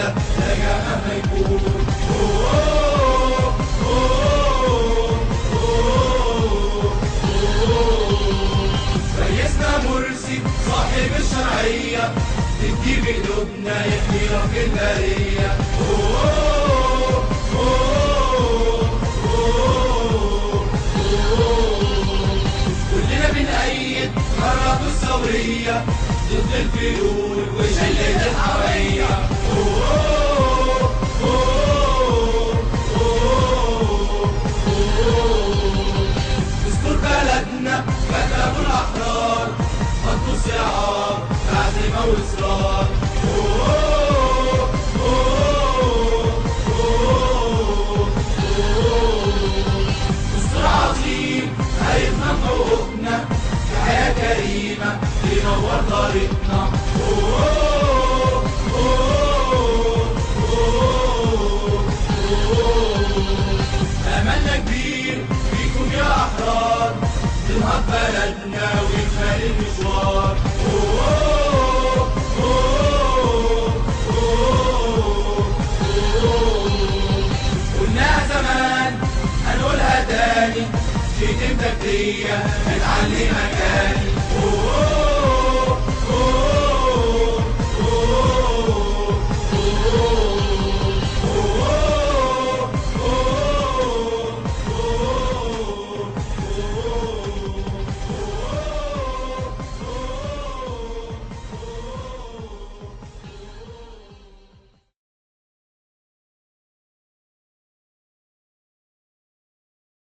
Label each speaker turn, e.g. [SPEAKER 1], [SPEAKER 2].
[SPEAKER 1] شرعية راجع مهما يكون. رئيسنا مرسي صاحب الشرعية، تجيب قلوبنا يحمي رب البرية. كلنا بنأيد قرارات الثورية ضد الفلول وشلة الحرية. دستور بلدنا كتبوا الأحرار، حطوا صعاب عزيمة وإصرار. دستور عظيم هيضمن حقوقنا في حياة كريمة ينور طريقنا. أملنا كبير فيكم يا أحرار، ننهض بلدنا ونكمل المشوار. قلناها زمان هنقولها تاني، جيت امتى بدية هتعلي مكاني.